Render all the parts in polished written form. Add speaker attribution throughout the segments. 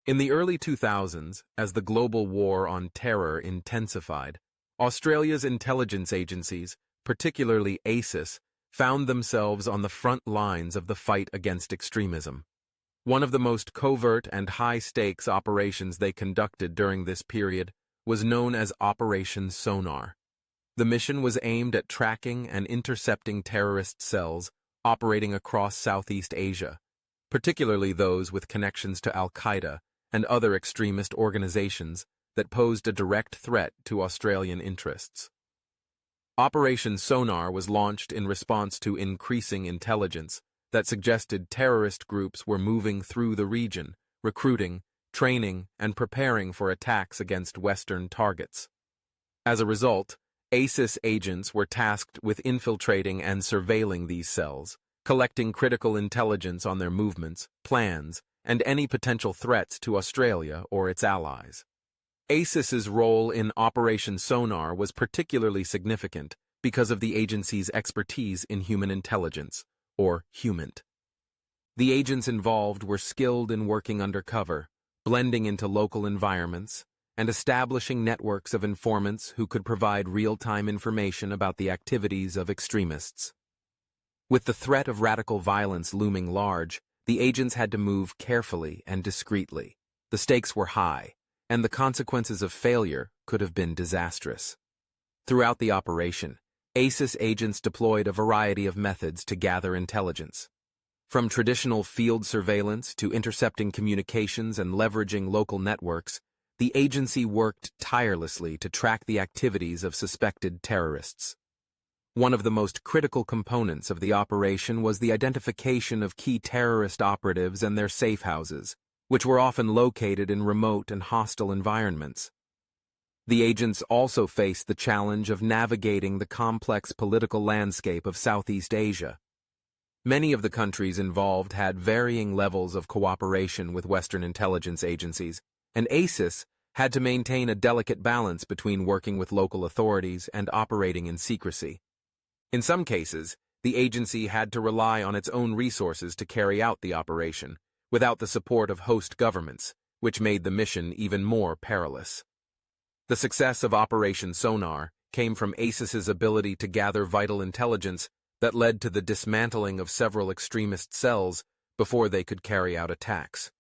Speaker 1: In the early 2000s, as the global war on terror intensified, Australia's intelligence agencies, particularly ASIS, found themselves on the front lines of the fight against extremism. One of the most covert and high-stakes operations they conducted during this period was known as Operation Sonar. The mission was aimed at tracking and intercepting terrorist cells operating across Southeast Asia, particularly those with connections to Al-Qaeda and other extremist organizations that posed a direct threat to Australian interests. Operation Sonar was launched in response to increasing intelligence that suggested terrorist groups were moving through the region, recruiting, training, and preparing for attacks against Western targets. As a result, ASIS agents were tasked with infiltrating and surveilling these cells, collecting critical intelligence on their movements, plans, and any potential threats to Australia or its allies. ASIS's role in Operation Sonar was particularly significant because of the agency's expertise in human intelligence, or HUMINT. The agents involved were skilled in working undercover, blending into local environments, and establishing networks of informants who could provide real-time information about the activities of extremists. With the threat of radical violence looming large, the agents had to move carefully and discreetly. The stakes were high, and the consequences of failure could have been disastrous. Throughout the operation, ASIS agents deployed a variety of methods to gather intelligence. From traditional field surveillance to intercepting communications and leveraging local networks, the agency worked tirelessly to track the activities of suspected terrorists. One of the most critical components of the operation was the identification of key terrorist operatives and their safe houses, which were often located in remote and hostile environments. The agents also faced the challenge of navigating the complex political landscape of Southeast Asia. Many of the countries involved had varying levels of cooperation with Western intelligence agencies, and ASIS had to maintain a delicate balance between working with local authorities and operating in secrecy. In some cases, the agency had to rely on its own resources to carry out the operation, without the support of host governments, which made the mission even more perilous. The success of Operation Sonar came from ASIS's ability to gather vital intelligence that led to the dismantling of several extremist cells before they could carry out attacks.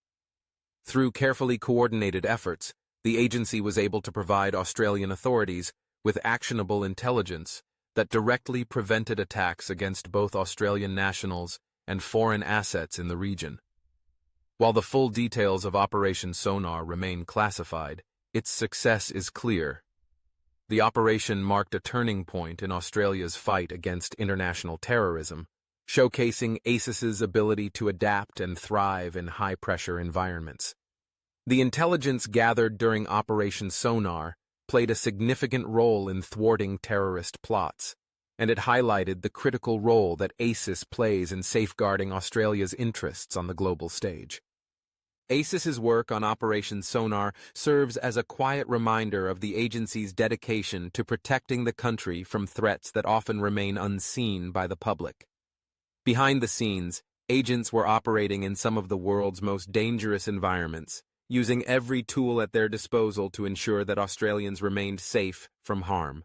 Speaker 1: Through carefully coordinated efforts, the agency was able to provide Australian authorities with actionable intelligence that directly prevented attacks against both Australian nationals and foreign assets in the region. While the full details of Operation Sonar remain classified, its success is clear. The operation marked a turning point in Australia's fight against international terrorism, showcasing ASIS's ability to adapt and thrive in high-pressure environments. The intelligence gathered during Operation Sonar played a significant role in thwarting terrorist plots, and it highlighted the critical role that ASIS plays in safeguarding Australia's interests on the global stage. ASIS's work on Operation Sonar serves as a quiet reminder of the agency's dedication to protecting the country from threats that often remain unseen by the public. Behind the scenes, agents were operating in some of the world's most dangerous environments, using every tool at their disposal to ensure that Australians remained safe from harm.